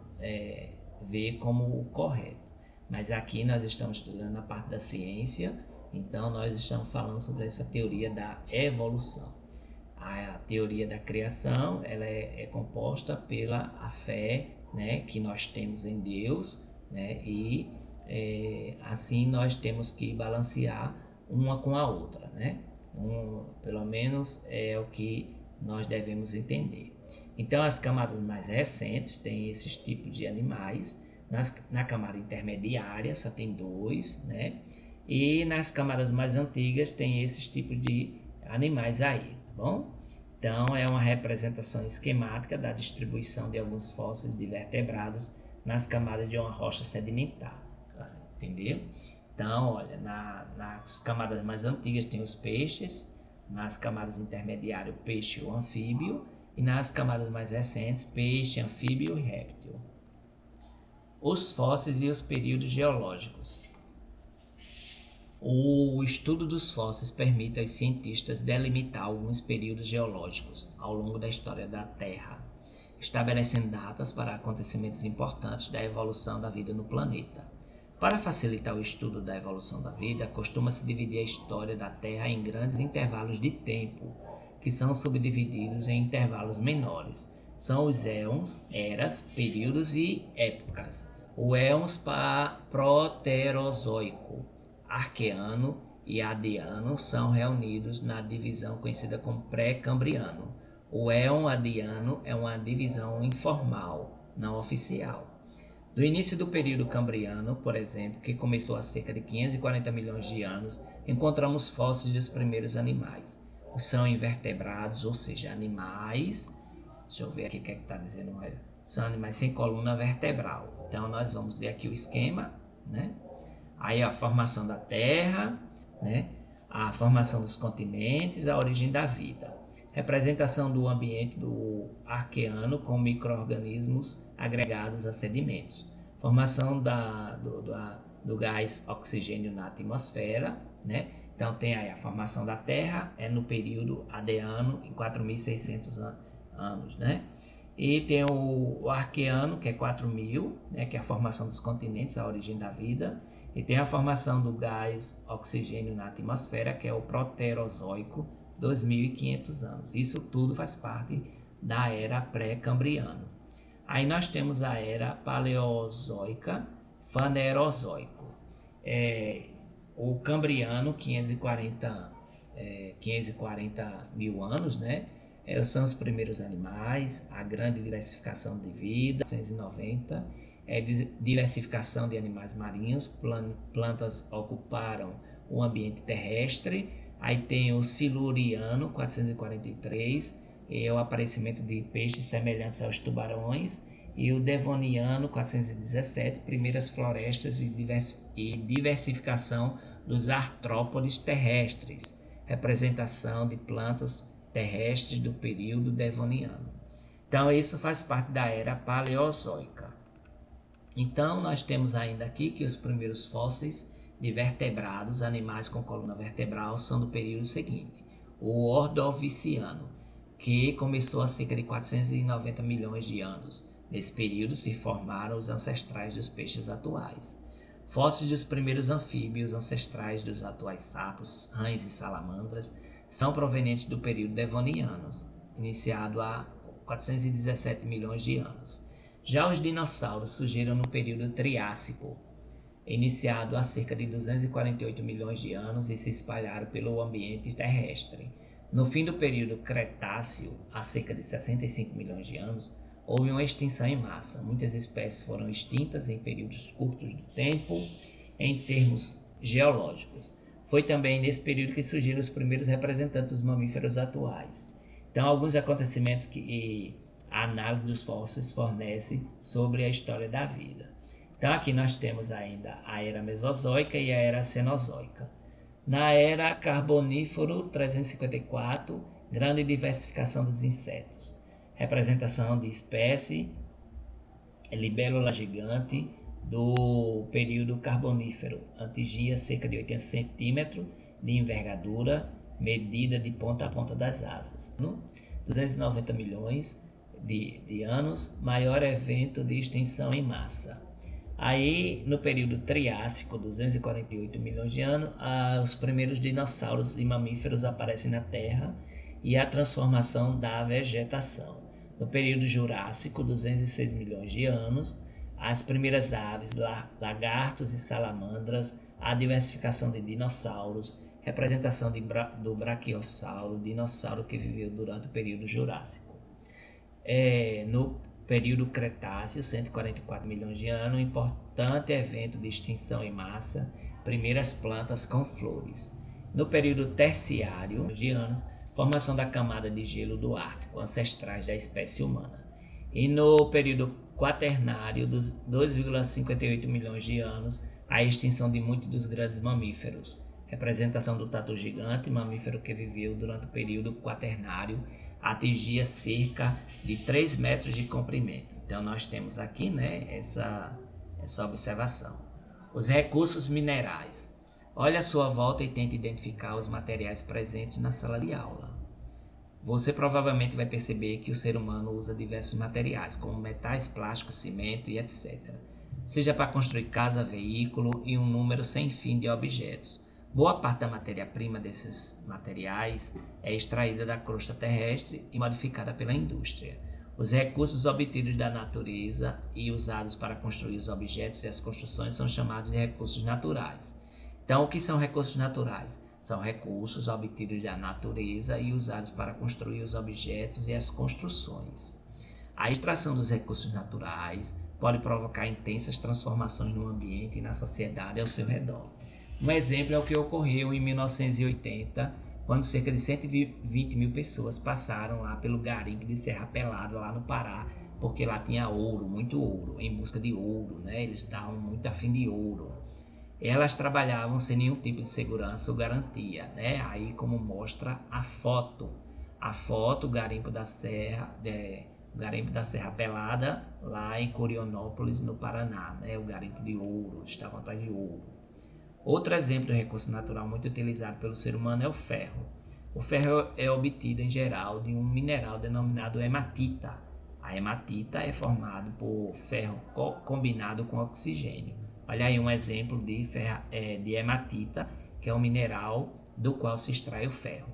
vê como o correto. Mas aqui nós estamos estudando a parte da ciência, então nós estamos falando sobre essa teoria da evolução. A teoria da criação ela é composta pela a fé, né, que nós temos em Deus, né, e assim nós temos que balancear uma com a outra, né? Pelo menos é o que nós devemos entender. Então as camadas mais recentes têm esses tipos de animais. Na camada intermediária só tem 2, né? E nas camadas mais antigas tem esses tipos de animais aí, tá bom? Então é uma representação esquemática da distribuição de alguns fósseis de vertebrados nas camadas de uma rocha sedimentar, entendeu? Então, olha, nas camadas mais antigas tem os peixes, nas camadas intermediárias o peixe ou anfíbio, e nas camadas mais recentes peixe, anfíbio e réptil. Os fósseis e os períodos geológicos. O estudo dos fósseis permite aos cientistas delimitar alguns períodos geológicos ao longo da história da Terra, estabelecendo datas para acontecimentos importantes da evolução da vida no planeta. Para facilitar o estudo da evolução da vida, costuma-se dividir a história da Terra em grandes intervalos de tempo, que são subdivididos em intervalos menores. São os éons, eras, períodos e épocas. O éons proterozoico, arqueano e adiano são reunidos na divisão conhecida como pré-cambriano. O éon adiano é uma divisão informal, não oficial. Do início do período cambriano, por exemplo, que começou há cerca de 540 milhões de anos, encontramos fósseis dos primeiros animais. São invertebrados, ou seja, animais. Deixa eu ver aqui o que está dizendo. São animais sem coluna vertebral. Então, nós vamos ver aqui o esquema, né? Aí a formação da Terra, né? A formação dos continentes, a origem da vida. Representação do ambiente do arqueano com micro-organismos agregados a sedimentos. Formação do gás oxigênio na atmosfera, né? Então tem aí a formação da Terra, no período Adeano, em 4.600 anos, né? E tem o arqueano, que é 4.000, né? Que é a formação dos continentes, a origem da vida. E tem a formação do gás oxigênio na atmosfera, que é o proterozoico, 2.500 anos. Isso tudo faz parte da era pré-cambriano. Aí nós temos a era paleozoica, fanerozoico. O cambriano, 540 mil anos, né? São os primeiros animais, a grande diversificação de vida, 1990, diversificação de animais marinhos, plantas ocuparam o ambiente terrestre. Aí tem o siluriano, 443, o aparecimento de peixes semelhantes aos tubarões, e o devoniano, 417, primeiras florestas e diversificação dos artrópodes terrestres, representação de plantas terrestres do período devoniano. Então isso faz parte da era paleozoica. Então nós temos ainda aqui que os primeiros fósseis de vertebrados, animais com coluna vertebral, são do período seguinte: o Ordoviciano, que começou há cerca de 490 milhões de anos. Nesse período se formaram os ancestrais dos peixes atuais. Fósseis dos primeiros anfíbios, ancestrais dos atuais sapos, rãs e salamandras, são provenientes do período devoniano, iniciado há 417 milhões de anos. Já os dinossauros surgiram no período Triássico, iniciado há cerca de 248 milhões de anos, e se espalharam pelo ambiente terrestre. No fim do período Cretáceo, há cerca de 65 milhões de anos, houve uma extinção em massa. Muitas espécies foram extintas em períodos curtos de tempo, em termos geológicos. Foi também nesse período que surgiram os primeiros representantes dos mamíferos atuais. Então, alguns acontecimentos que a análise dos fósseis fornece sobre a história da vida. Então aqui nós temos ainda a era Mesozoica e a era Cenozoica. Na era Carbonífero 354, grande diversificação dos insetos. Representação de espécie libélula gigante do período Carbonífero, antigia cerca de 80 centímetros de envergadura, medida de ponta a ponta das asas. 290 milhões de anos, maior evento de extinção em massa. Aí, no período Triássico, 248 milhões de anos, os primeiros dinossauros e mamíferos aparecem na Terra e a transformação da vegetação. No período Jurássico, 206 milhões de anos, as primeiras aves, lagartos e salamandras, a diversificação de dinossauros, representação do braquiossauro, dinossauro que viveu durante o período Jurássico. No período Cretáceo, 144 milhões de anos, um importante evento de extinção em massa, primeiras plantas com flores. No período Terciário, de anos, formação da camada de gelo do Ártico, ancestrais da espécie humana. E no período Quaternário, dos 2,58 milhões de anos, a extinção de muitos dos grandes mamíferos. Representação do tatu gigante, mamífero que viveu durante o período Quaternário, atingia cerca de 3 metros de comprimento. Então nós temos aqui, né, essa observação. Os recursos minerais. Olhe à sua volta e tente identificar os materiais presentes na sala de aula. Você provavelmente vai perceber que o ser humano usa diversos materiais, como metais, plásticos, cimento e etc. Seja para construir casa, veículo e um número sem fim de objetos. Boa parte da matéria-prima desses materiais é extraída da crosta terrestre e modificada pela indústria. Os recursos obtidos da natureza e usados para construir os objetos e as construções são chamados de recursos naturais. Então, o que são recursos naturais? São recursos obtidos da natureza e usados para construir os objetos e as construções. A extração dos recursos naturais pode provocar intensas transformações no ambiente e na sociedade ao seu redor. Um exemplo é o que ocorreu em 1980, quando cerca de 120 mil pessoas passaram lá pelo garimpo de Serra Pelada, lá no Pará, porque lá tinha ouro, muito ouro, em busca de ouro, né? Eles estavam muito afim de ouro. Elas trabalhavam sem nenhum tipo de segurança ou garantia, né? Aí como mostra a foto, o garimpo da Serra Pelada, lá em Curionópolis, no Paraná, né? O garimpo de ouro, estavam atrás de ouro. Outro exemplo de recurso natural muito utilizado pelo ser humano é o ferro. O ferro é obtido em geral de um mineral denominado hematita. A hematita é formado por ferro combinado com oxigênio. Olha aí um exemplo de hematita, que é um mineral do qual se extrai o ferro.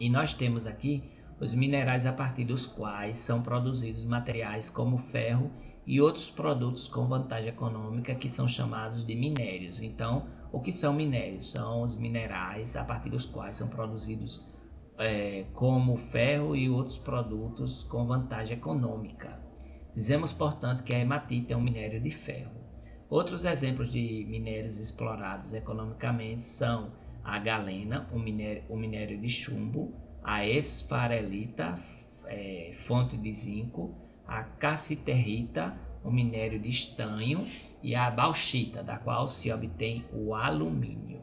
E nós temos aqui os minerais a partir dos quais são produzidos materiais como ferro e outros produtos com vantagem econômica que são chamados de minérios. Então, o que são minérios? São os minerais a partir dos quais são produzidos como ferro e outros produtos com vantagem econômica. Dizemos, portanto, que a hematita é um minério de ferro. Outros exemplos de minérios explorados economicamente são a galena, o minério de chumbo, a esfarelita, fonte de zinco, a cassiterrita, o minério de estanho, e a bauxita, da qual se obtém o alumínio.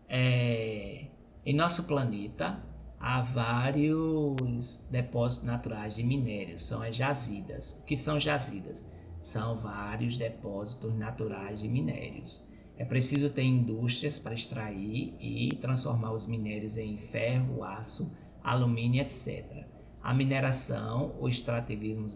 Em nosso planeta há vários depósitos naturais de minérios, são as jazidas. O que são jazidas? São vários depósitos naturais de minérios. É preciso ter indústrias para extrair e transformar os minérios em ferro, aço, alumínio, etc. A mineração, o extrativismo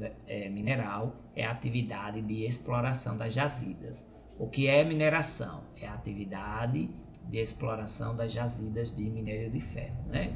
mineral, é a atividade de exploração das jazidas. O que é mineração? É a atividade de exploração das jazidas de minério de ferro, né?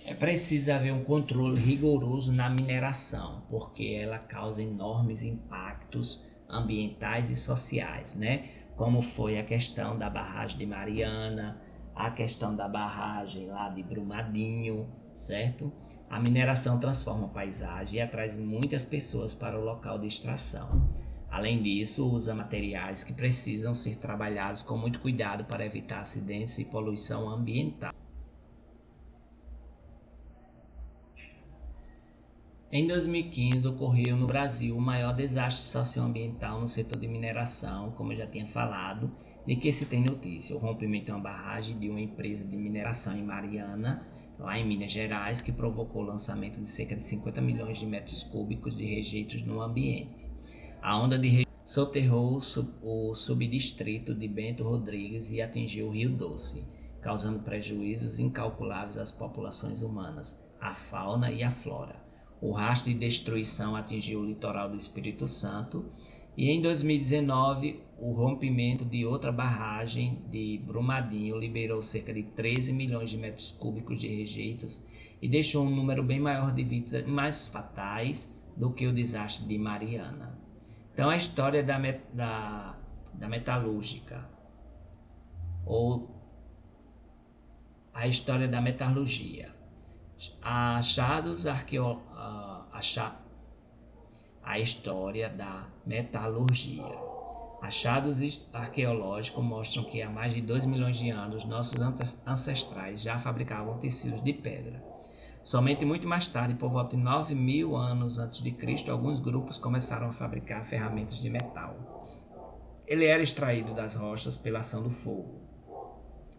É preciso haver um controle rigoroso na mineração, porque ela causa enormes impactos ambientais e sociais, né? Como foi a questão da barragem de Mariana, a questão da barragem lá de Brumadinho, certo? A mineração transforma a paisagem e atrai muitas pessoas para o local de extração. Além disso, usa materiais que precisam ser trabalhados com muito cuidado para evitar acidentes e poluição ambiental. Em 2015 ocorreu no Brasil o maior desastre socioambiental no setor de mineração, como eu já tinha falado, de que se tem notícia, o rompimento de uma barragem de uma empresa de mineração em Mariana, lá em Minas Gerais, que provocou o lançamento de cerca de 50 milhões de metros cúbicos de rejeitos no ambiente. A onda de rejeitos soterrou o subdistrito de Bento Rodrigues e atingiu o Rio Doce, causando prejuízos incalculáveis às populações humanas, à fauna e à flora. O rastro de destruição atingiu o litoral do Espírito Santo e em 2019 o rompimento de outra barragem de Brumadinho liberou cerca de 13 milhões de metros cúbicos de rejeitos e deixou um número bem maior de vítimas mais fatais do que o desastre de Mariana. Então a história da metalúrgica ou a história da metalurgia. Achados a história da metalurgia. Achados arqueológicos mostram que há mais de 2 milhões de anos nossos ancestrais já fabricavam utensílios de pedra. Somente muito mais tarde, por volta de 9.000 anos antes de Cristo, alguns grupos começaram a fabricar ferramentas de metal. Ele era extraído das rochas pela ação do fogo.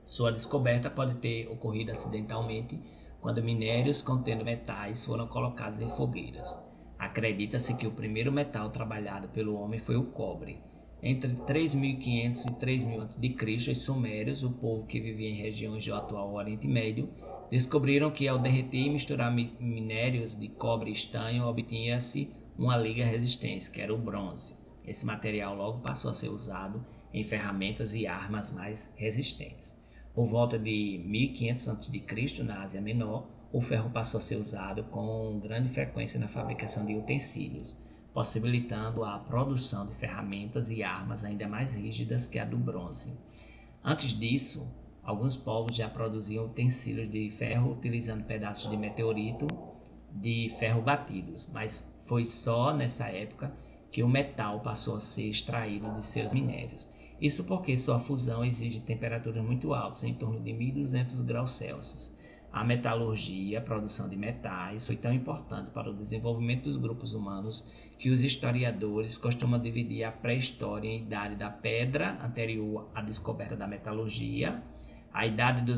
Sua descoberta pode ter ocorrido acidentalmente quando minérios contendo metais foram colocados em fogueiras. Acredita-se que o primeiro metal trabalhado pelo homem foi o cobre. Entre 3.500 e 3.000 a.C., os sumérios, o povo que vivia em regiões do atual Oriente Médio, descobriram que ao derreter e misturar minérios de cobre e estanho, obtinha-se uma liga resistente, que era o bronze. Esse material logo passou a ser usado em ferramentas e armas mais resistentes. Por volta de 1500 a.C., na Ásia Menor, o ferro passou a ser usado com grande frequência na fabricação de utensílios, possibilitando a produção de ferramentas e armas ainda mais rígidas que a do bronze. Antes disso, alguns povos já produziam utensílios de ferro utilizando pedaços de meteorito de ferro batidos, mas foi só nessa época que o metal passou a ser extraído de seus minérios. Isso porque sua fusão exige temperaturas muito altas, em torno de 1.200 graus Celsius. A metalurgia, a produção de metais, foi tão importante para o desenvolvimento dos grupos humanos que os historiadores costumam dividir a pré-história em idade da pedra, anterior à descoberta da metalurgia, a idade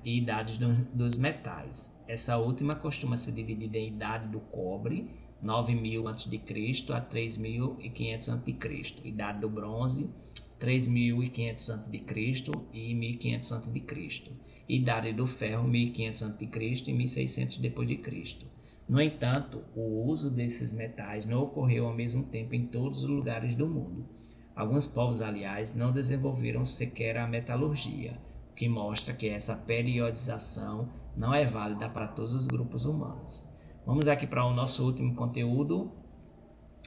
e idades dos metais. Essa última costuma ser dividida em idade do cobre, 9.000 a.C. a 3.500 a.C., idade do bronze, 3.500 a.C. e 1.500 a.C., idade do ferro, 1.500 a.C. e 1.600 d.C. No entanto, o uso desses metais não ocorreu ao mesmo tempo em todos os lugares do mundo. Alguns povos, aliás, não desenvolveram sequer a metalurgia, o que mostra que essa periodização não é válida para todos os grupos humanos. Vamos aqui para o nosso último conteúdo: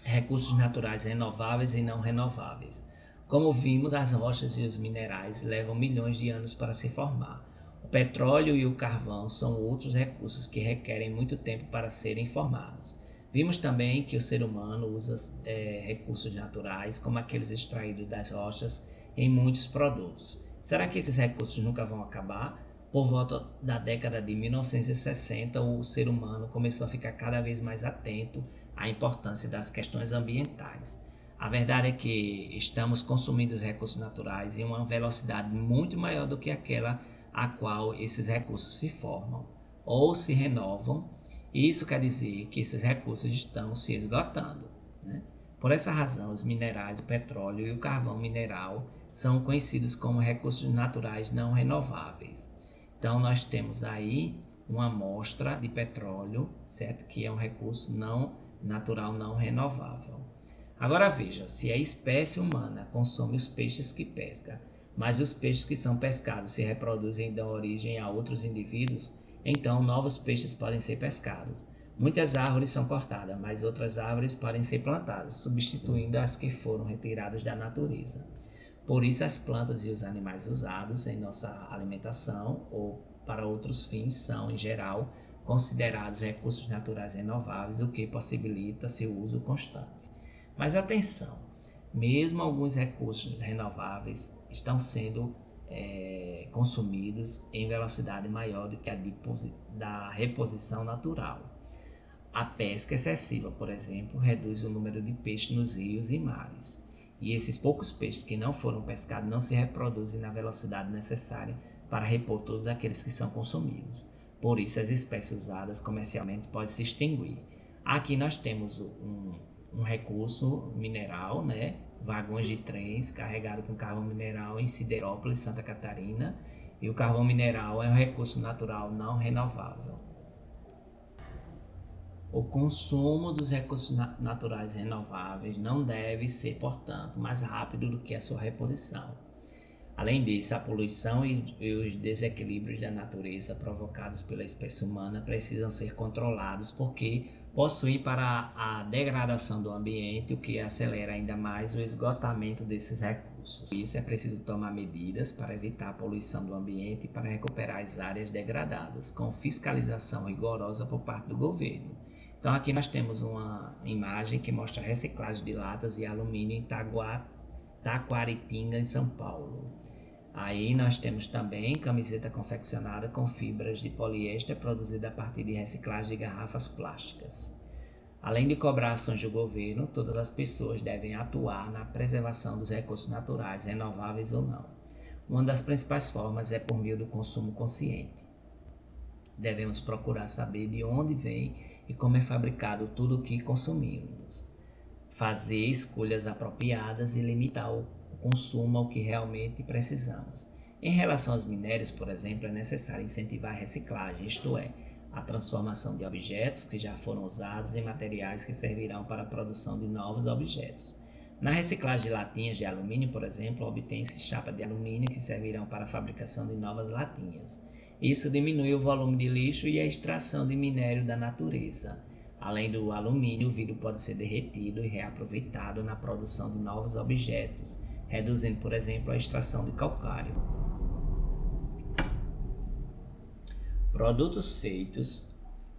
recursos naturais renováveis e não renováveis. Como vimos, as rochas e os minerais levam milhões de anos para se formar. O petróleo e o carvão são outros recursos que requerem muito tempo para serem formados. Vimos também que o ser humano usa recursos naturais, como aqueles extraídos das rochas, em muitos produtos. Será que esses recursos nunca vão acabar? Por volta da década de 1960, o ser humano começou a ficar cada vez mais atento à importância das questões ambientais. A verdade é que estamos consumindo os recursos naturais em uma velocidade muito maior do que aquela a qual esses recursos se formam ou se renovam, e isso quer dizer que esses recursos estão se esgotando, né? Por essa razão, os minerais, o petróleo e o carvão mineral são conhecidos como recursos naturais não renováveis. Então, nós temos aí uma amostra de petróleo, certo? Que é um recurso natural não renovável. Agora veja, se a espécie humana consome os peixes que pesca, mas os peixes que são pescados se reproduzem e dão origem a outros indivíduos, então novos peixes podem ser pescados. Muitas árvores são cortadas, mas outras árvores podem ser plantadas, substituindo as que foram retiradas da natureza. Por isso, as plantas e os animais usados em nossa alimentação ou para outros fins são, em geral, considerados recursos naturais renováveis, o que possibilita seu uso constante. Mas atenção, mesmo alguns recursos renováveis estão sendo consumidos em velocidade maior do que a da reposição natural. A pesca excessiva, por exemplo, reduz o número de peixes nos rios e mares. E esses poucos peixes que não foram pescados não se reproduzem na velocidade necessária para repor todos aqueles que são consumidos. Por isso, as espécies usadas comercialmente podem se extinguir. Aqui nós temos um recurso mineral, né? Vagões de trens carregados com carvão mineral em Siderópolis, Santa Catarina. E o carvão mineral é um recurso natural não renovável. O consumo dos recursos naturais renováveis não deve ser, portanto, mais rápido do que a sua reposição. Além disso, a poluição e os desequilíbrios da natureza provocados pela espécie humana precisam ser controlados porque possuem para a degradação do ambiente, o que acelera ainda mais o esgotamento desses recursos. Por isso é preciso tomar medidas para evitar a poluição do ambiente e para recuperar as áreas degradadas, com fiscalização rigorosa por parte do governo. Então aqui nós temos uma imagem que mostra a reciclagem de latas e alumínio em Taquaritinga, em São Paulo. Aí nós temos também camiseta confeccionada com fibras de poliéster produzida a partir de reciclagem de garrafas plásticas. Além de cobrar ações do governo, todas as pessoas devem atuar na preservação dos recursos naturais, renováveis ou não. Uma das principais formas é por meio do consumo consciente. Devemos procurar saber de onde vem e como é fabricado tudo o que consumimos. Fazer escolhas apropriadas e limitar o consumo ao que realmente precisamos. Em relação aos minérios, por exemplo, é necessário incentivar a reciclagem, isto é, a transformação de objetos que já foram usados em materiais que servirão para a produção de novos objetos. Na reciclagem de latinhas de alumínio, por exemplo, obtém-se chapa de alumínio que servirão para a fabricação de novas latinhas. Isso diminui o volume de lixo e a extração de minério da natureza. Além do alumínio, o vidro pode ser derretido e reaproveitado na produção de novos objetos, reduzindo, por exemplo, a extração de calcário. Produtos feitos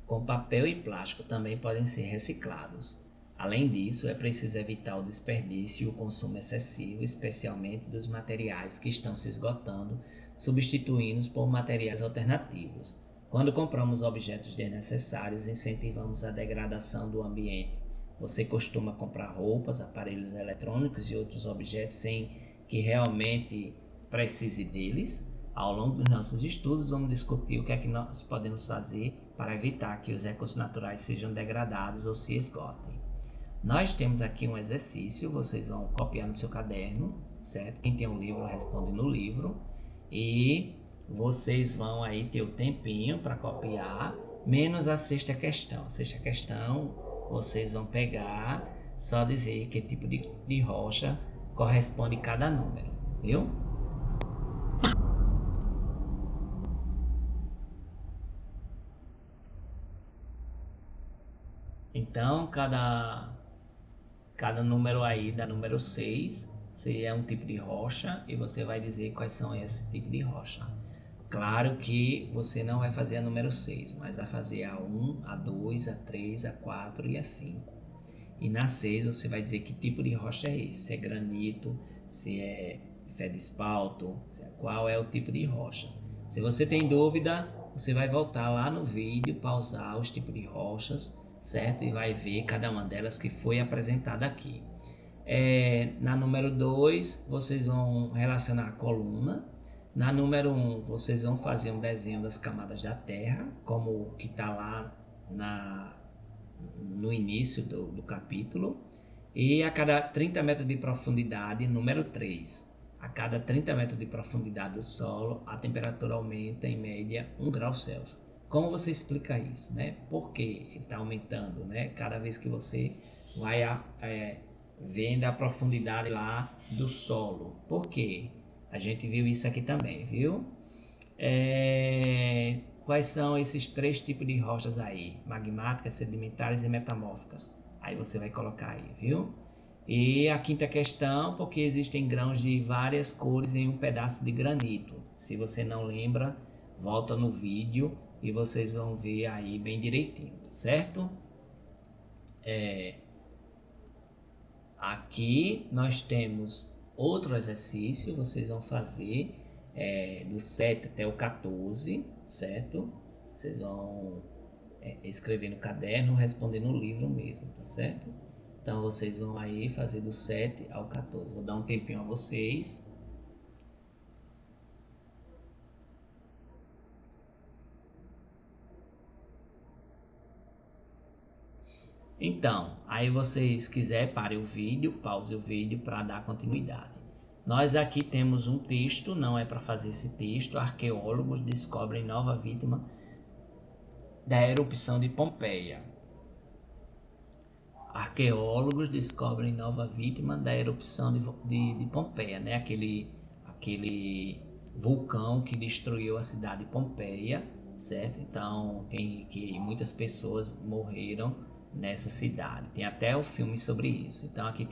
com papel e plástico também podem ser reciclados. Além disso, é preciso evitar o desperdício e o consumo excessivo, especialmente dos materiais que estão se esgotando, substituindo-os por materiais alternativos. Quando compramos objetos desnecessários, incentivamos a degradação do ambiente. Você costuma comprar roupas, aparelhos eletrônicos e outros objetos sem que realmente precise deles? Ao longo dos nossos estudos, vamos discutir o que é que nós podemos fazer para evitar que os recursos naturais sejam degradados ou se esgotem. Nós temos aqui um exercício, vocês vão copiar no seu caderno, certo? Quem tem um livro responde no livro e vocês vão aí ter o tempinho para copiar, menos a sexta questão. A sexta questão, vocês vão pegar, só dizer que tipo de rocha corresponde cada número, viu? Então, cada número aí da número 6 se é um tipo de rocha e você vai dizer quais são esse tipo de rocha. Claro que você não vai fazer a número 6, mas vai fazer a 1, a 2, a 3, a 4 e a 5. E na 6 você vai dizer que tipo de rocha é esse, se é granito, se é feldspalto, qual é o tipo de rocha. Se você tem dúvida, você vai voltar lá no vídeo, pausar os tipos de rochas, certo? E vai ver cada uma delas que foi apresentada aqui. Na número 2, vocês vão relacionar a coluna. Na número 1, vocês vão fazer um desenho das camadas da Terra, como o que está lá no início do capítulo. E a cada 30 metros de profundidade, número 3. A cada 30 metros de profundidade do solo, a temperatura aumenta em média 1 grau Celsius. Como você explica isso, né? Por que ele está aumentando, né? Cada vez que você vai vendo a profundidade lá do solo. Por quê? A gente viu isso aqui também, viu? Quais são esses 3 tipos de rochas aí? Magmáticas, sedimentares e metamórficas. Aí você vai colocar aí, viu? E a quinta questão, porque existem grãos de várias cores em um pedaço de granito. Se você não lembra, volta no vídeo e vocês vão ver aí bem direitinho, certo? Aqui nós temos outro exercício, vocês vão fazer do 7 até o 14, certo? Vocês vão escrever no caderno ou responder no livro mesmo, tá certo? Então vocês vão aí fazer do 7 ao 14. Vou dar um tempinho a vocês. Então, aí vocês quiserem, pare o vídeo, pause o vídeo para dar continuidade. Nós aqui temos um texto, não é para fazer esse texto. Arqueólogos descobrem nova vítima da erupção de Pompeia. Arqueólogos descobrem nova vítima da erupção de Pompeia, né? Aquele vulcão que destruiu a cidade de Pompeia, certo? Então, que muitas pessoas morreram nessa cidade. Tem até o filme sobre isso. Então, aqui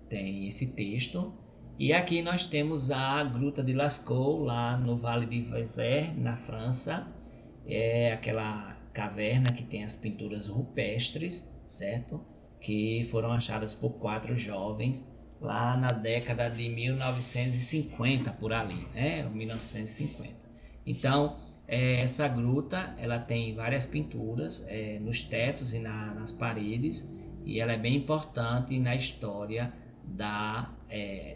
tem esse texto. E aqui nós temos a Gruta de Lascaux, lá no Vale de Vézère, na França. É aquela caverna que tem as pinturas rupestres, certo? Que foram achadas por 4 jovens lá na década de 1950, por ali, né? 1950. Então, essa gruta, ela tem várias pinturas nos tetos e nas paredes, e ela é bem importante na história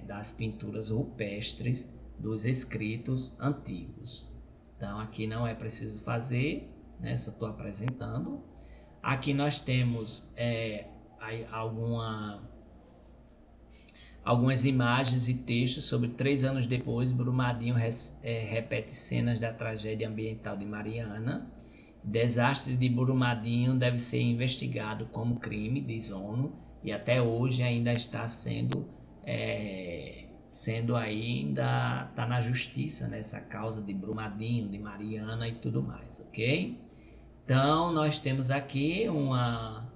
das pinturas rupestres dos escritos antigos. Então aqui não é preciso fazer, né? Só estou apresentando. Aqui nós temos algumas imagens e textos sobre 3 anos depois. Brumadinho repete cenas da tragédia ambiental de Mariana. Desastre de Brumadinho deve ser investigado como crime, diz ONU, e até hoje ainda está ainda está na justiça nessa causa de Brumadinho, de Mariana e tudo mais, ok? Então nós temos aqui uma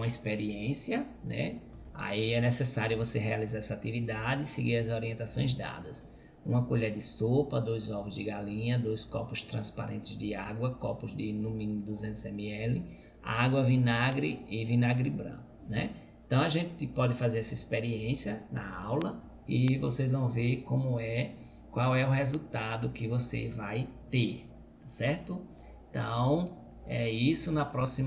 experiência, né? Aí é necessário você realizar essa atividade e seguir as orientações dadas. 1 colher de sopa, 2 ovos de galinha, 2 copos transparentes de água, copos de no mínimo 200 ml, água, vinagre e vinagre branco, né? Então a gente pode fazer essa experiência na aula e vocês vão ver qual é o resultado que você vai ter, tá certo? Então é isso. Na próxima